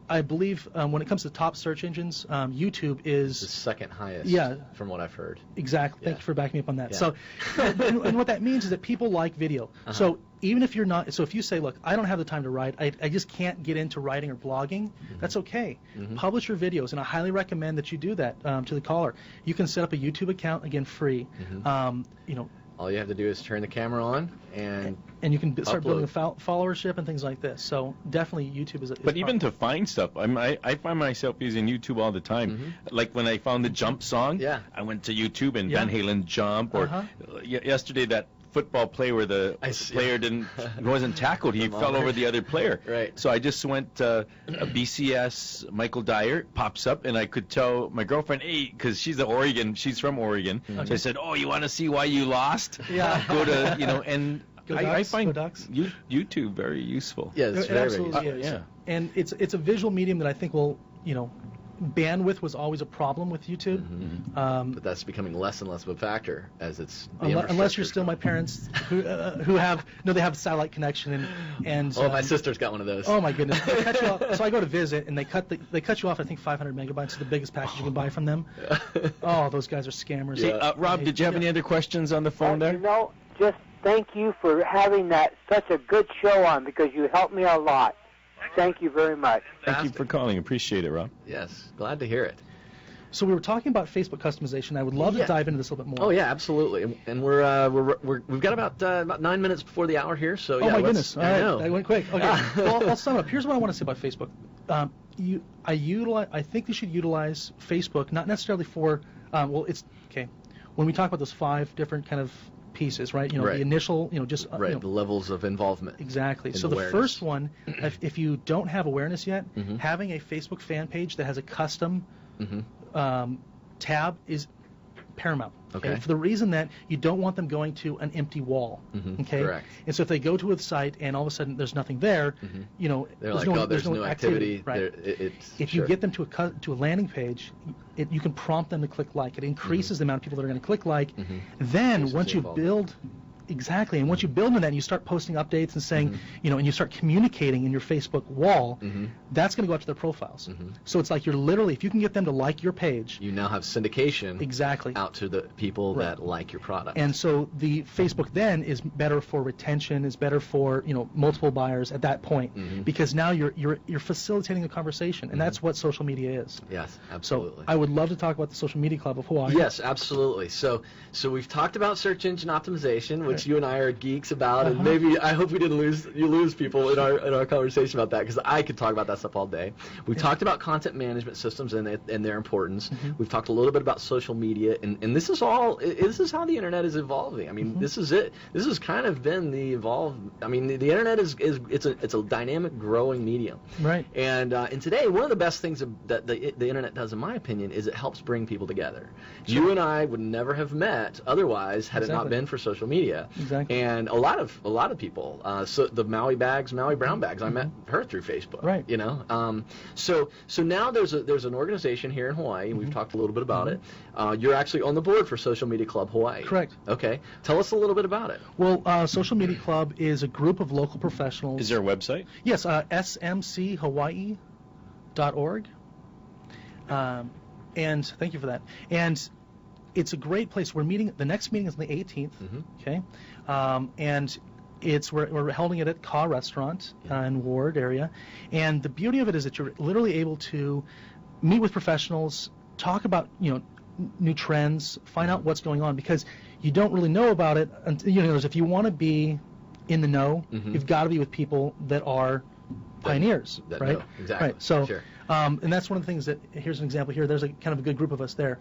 I believe when it comes to top search engines, YouTube is the second highest. Yeah, from what I've heard. Exactly. Yeah. Thank you for backing me up on that. Yeah. So, and what that means is that people like video. So even if you're not, so if you say, look, I don't have the time to write, I just can't get into writing or blogging, that's okay. Publish your videos, and I highly recommend that you do that to the caller. You can set up a YouTube account, again, free. All you have to do is turn the camera on and you can start building a followership and things like this. So definitely YouTube is. But even to find stuff, I find myself using YouTube all the time. Like when I found the Jump song, I went to YouTube and Van Halen Jump. Or yesterday that football play where the player wasn't tackled, he fell over the other player. Right. So I just went a BCS Michael Dyer pops up, and I could tell my girlfriend, hey, because she's from Oregon. So I said, oh, you want to see why you lost? Yeah. Go to and I find Ducks. YouTube very useful. Yeah, it's it absolutely very is. Yeah. And it's a visual medium that I think will bandwidth was always a problem with YouTube. But that's becoming less and less of a factor as it's unless you're still my parents who have they have a satellite connection and my sister's got one of those. Oh my goodness, they cut you off. So I go to visit and they cut you off. I think 500 megabytes is the biggest package you can buy from them. Oh, those guys are scammers. Hey, Rob, did you have any other questions on the phone there? Just thank you for having such a good show on, because you helped me a lot. Thank you very much. Thank you for calling. Appreciate it, Rob. Yes, glad to hear it. So we were talking about Facebook customization. I would love to dive into this a little bit more. Oh yeah, absolutely. And we've got about 9 minutes before the hour here. So my goodness! All right, that went quick. Okay, well, I'll sum up. Here's what I want to say about Facebook. I think you should utilize Facebook not necessarily for it's okay. When we talk about those 5 different kind of pieces, right? The initial, the levels of involvement. Exactly. So awareness. The first one, if you don't have awareness yet, having a Facebook fan page that has a custom tab is paramount. Okay. For the reason that you don't want them going to an empty wall. Okay. Correct. And so if they go to a site and all of a sudden there's nothing there, you know, They're like, oh, there's no activity. Right. If you get them to a landing page, you can prompt them to click like. It increases the amount of people that are going to click like. Then once you build. Exactly, and once you build on that and you start posting updates and saying, you know, and you start communicating in your Facebook wall, that's going to go out to their profiles. So it's like you're literally, if you can get them to like your page. You now have syndication exactly out to the people that like your product. And so the Facebook then is better for retention, is better for, you know, multiple buyers at that point, because now you're facilitating a conversation, and that's what social media is. Yes, absolutely. So I would love to talk about the Social Media Club of Hawaii. Yes, absolutely. So we've talked about search engine optimization, which you and I are geeks about, and maybe I hope we didn't lose people in our conversation about that, because I could talk about that stuff all day. We've talked about content management systems and their importance. We've talked a little bit about social media, and this is how the internet is evolving. I mean, this is it. This has kind of been the evolved. I mean, the internet it's a dynamic, growing medium. Right. And today, one of the best things that the internet does, in my opinion, is it helps bring people together. Sure. You and I would never have met otherwise had it not been for social media. Exactly. And a lot of people, so the Maui Brown Bags, I met her through Facebook. Right. You know. So now there's an organization here in Hawaii. We've talked a little bit about it. You're actually on the board for Social Media Club Hawaii. Correct. Okay. Tell us a little bit about it. Well, Social Media Club is a group of local professionals. Is there a website? Yes, smchawaii.org. And thank you for that. And it's a great place. The next meeting is on the 18th. Okay. And we're holding it at Ka Restaurant in Ward area. And the beauty of it is that you're literally able to meet with professionals, talk about, you know, new trends, find out what's going on, because you don't really know about it until, you know, if you want to be in the know, you've got to be with people that are pioneers, that right? know. Exactly. Right. So, sure. And that's one of the things that, here's an example here. There's a kind of a good group of us there.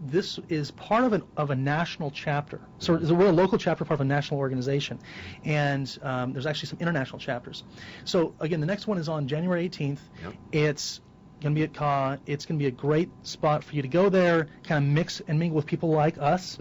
This is part of a national chapter. So we're a local chapter, part of a national organization. And there's actually some international chapters. So, again, the next one is on January 18th. Yep. It's going to be at Ka. It's going to be a great spot for you to go there, kind of mix and mingle with people like us,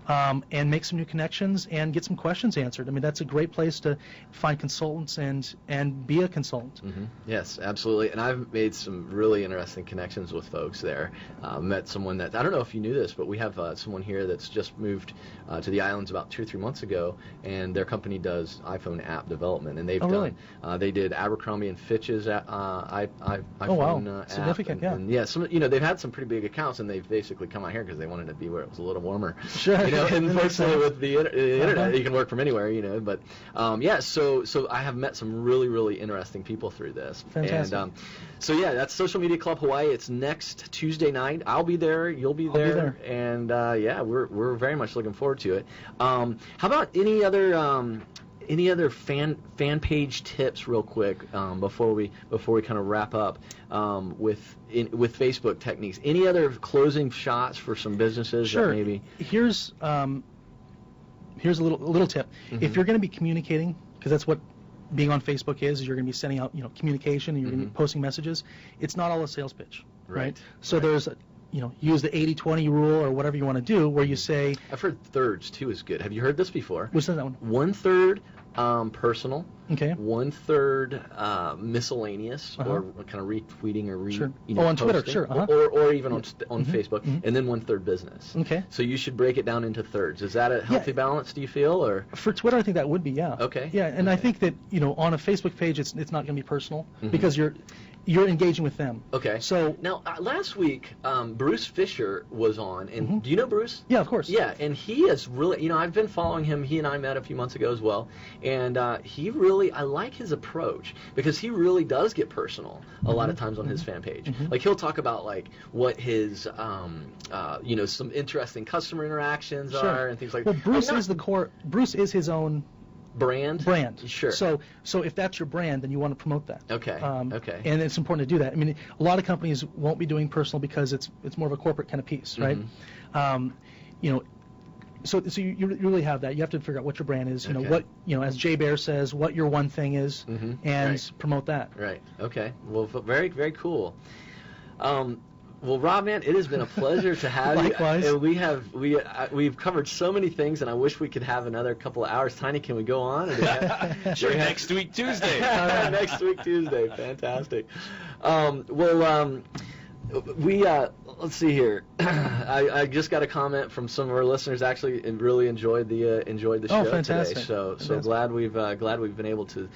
and make some new connections and get some questions answered. I mean, that's a great place to find consultants and be a consultant. Yes, absolutely. And I've made some really interesting connections with folks there. Met someone that, I don't know if you knew this, but we have someone here that's just moved to the islands about 2 or 3 months ago, and their company does iPhone app development, and they've they did Abercrombie and Fitch's iPhone. Oh, wow. Significant, and they've had some pretty big accounts, and they've basically come out here because they wanted to be where it was a little warmer. Sure. You know, and fortunately with the internet, you can work from anywhere. You know, but so I have met some really, really interesting people through this. Fantastic. And that's Social Media Club Hawaii. It's next Tuesday night. I'll be there. You'll be there. I'll be there. And we're very much looking forward to it. How about any other fan page tips, real quick, before we kind of wrap up with Facebook techniques? Any other closing shots for some businesses? Sure. That maybe Here's a little tip. If you're going to be communicating, because that's what being on Facebook is you're going to be sending out, you know, communication, and you're going to be posting messages. It's not all a sales pitch, right? So there's use the 80-20 rule or whatever you want to do, where you say... I've heard thirds, too, is good. Have you heard this before? What's that one? 1/3 personal, okay. 1/3 miscellaneous, or kind of retweeting or sure. On posting, Twitter, sure. Or even on Facebook, and then 1/3 business. Okay. So you should break it down into thirds. Is that a healthy balance, do you feel? Or for Twitter, I think that would be, yeah. Okay. Yeah, and I think that, on a Facebook page, it's not going to be personal, because you're engaging with them. Okay. So now, last week, Bruce Fisher was on, and do you know Bruce? Yeah, of course. Yeah, and he is really, I've been following him. He and I met a few months ago as well, and I like his approach, because he really does get personal a lot of times on his fan page. Like, he'll talk about what his some interesting customer interactions are and things like that. Well, Bruce is the core. Bruce is his own brand. Sure. So if that's your brand, then you want to promote that. Okay. Okay. And it's important to do that. I mean, a lot of companies won't be doing personal because it's more of a corporate kind of piece, right? So you really have that. You have to figure out what your brand is. What as Jay Bear says, what your one thing is, and promote that. Right. Okay. Well, very, very cool. Well, Rob, man, it has been a pleasure to have Likewise. you. And we've covered so many things, and I wish we could have another couple of hours. Tiny, can we go on? Sure, next week Tuesday. Next week Tuesday, fantastic. Let's see here. I just got a comment from some of our listeners. Actually, and really enjoyed the show fantastic. today. So glad we've been able to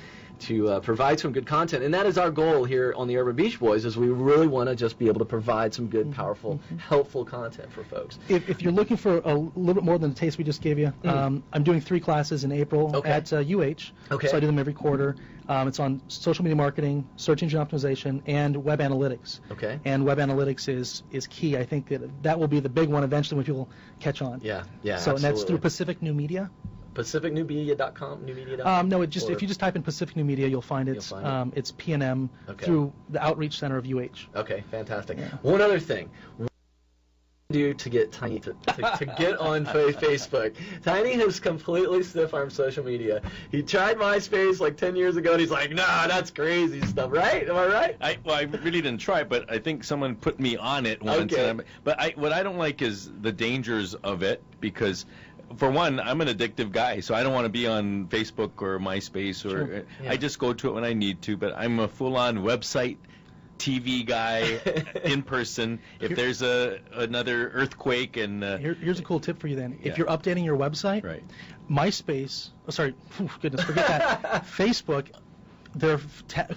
provide some good content, and that is our goal here on the Urban Beach Boys. Is we really want to just be able to provide some good, powerful, helpful content for folks. If you're looking for a little bit more than the taste we just gave you, I'm doing 3 classes in April at UH. Okay. So I do them every quarter. It's on social media marketing, search engine optimization, and web analytics. Okay. And web analytics is key. I think that will be the big one eventually when people catch on. Yeah. So Absolutely. and that's through Pacific New Media. PacificNewMedia.com. Newmedia.com? No, if you just type in Pacific New Media, you'll find it. It's PNM through the Outreach Center of UH. Okay, fantastic. Yeah. One other thing. What do you do to get Tiny to get on Facebook? Tiny has completely stiff-armed social media. He tried MySpace like 10 years ago, and he's like, nah, that's crazy stuff, right? Am I right? I really didn't try, but I think someone put me on it once. Okay. But what I don't like is the dangers of it, because for one, I'm an addictive guy, so I don't want to be on Facebook or MySpace. Or I just go to it when I need to. But I'm a full-on website, TV guy, in person. If there's another earthquake and here's a cool tip for you then. If you're updating your website, MySpace. Forget that. Facebook, their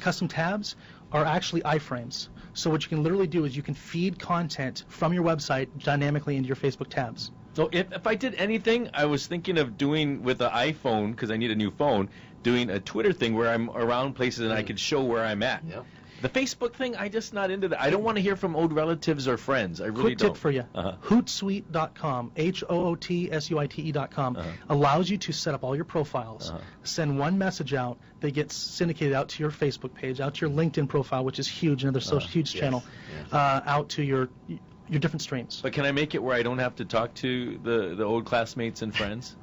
custom tabs are actually iframes. So what you can literally do is you can feed content from your website dynamically into your Facebook tabs. So if I did anything, I was thinking of doing with the iPhone, because I need a new phone, doing a Twitter thing where I'm around places and I could show where I'm at. Yep. The Facebook thing, I just not into that. I don't want to hear from old relatives or friends. I really Quick don't. tip for you. Hootsuite.com, HOOTSUITE.com, allows you to set up all your profiles, send one message out that gets syndicated out to your Facebook page, out to your LinkedIn profile, which is huge, another huge channel, out to your different streams. But can I make it where I don't have to talk to the old classmates and friends?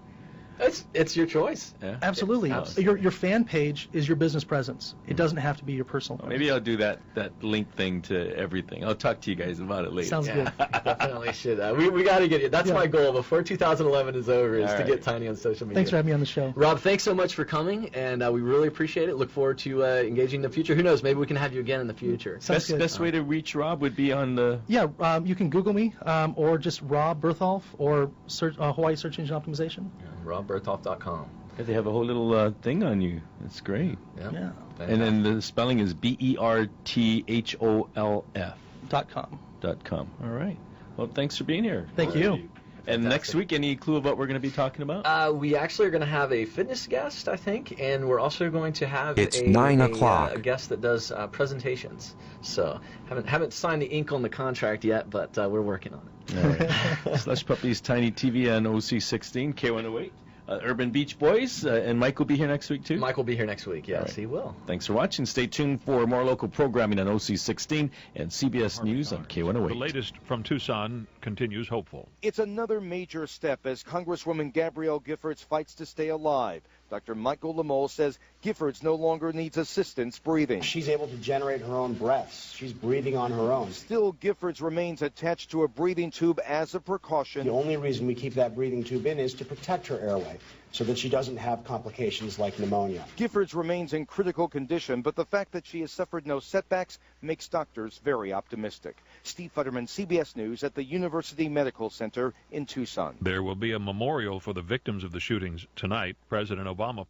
It's your choice. Yeah. Absolutely. Your fan page is your business presence. It doesn't have to be your personal presence. Maybe I'll do that link thing to everything. I'll talk to you guys about it later. Sounds good. Definitely should. We got to get you. That's my goal before 2011 is over, is to get Tiny on social media. Thanks for having me on the show. Rob, thanks so much for coming, and we really appreciate it. Look forward to engaging in the future. Who knows? Maybe we can have you again in the future. Best way to reach Rob would be on the... Yeah, you can Google me, or just Rob Bertholf, or Hawaii Search Engine Optimization. RobBertholf.com. They have a whole little thing on you. That's great. Yeah. And then the spelling is BERTHOLF.com. All right. Well, thanks for being here. Thank you. And next week, any clue of what we're going to be talking about? We actually are going to have a fitness guest, I think, and we're also going to have a guest that does presentations. So haven't signed the ink on the contract yet, but we're working on it. All right. Slush Puppies, Tiny TV on OC16, K108. Urban Beach Boys, and Mike will be here next week, too? Mike will be here next week, yes, he will. Thanks for watching. Stay tuned for more local programming on OC16 and CBS News on K108. The latest from Tucson continues hopeful. It's another major step as Congresswoman Gabrielle Giffords fights to stay alive. Dr. Michael Lamole says Giffords no longer needs assistance breathing. She's able to generate her own breaths. She's breathing on her own. Still, Giffords remains attached to a breathing tube as a precaution. The only reason we keep that breathing tube in is to protect her airway so that she doesn't have complications like pneumonia. Giffords remains in critical condition, but the fact that she has suffered no setbacks makes doctors very optimistic. Steve Futterman, CBS News at the University Medical Center in Tucson. There will be a memorial for the victims of the shootings tonight. President Obama.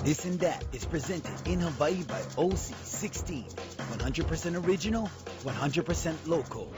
This and That is presented in Hawaii by OC16. 100% original, 100% local.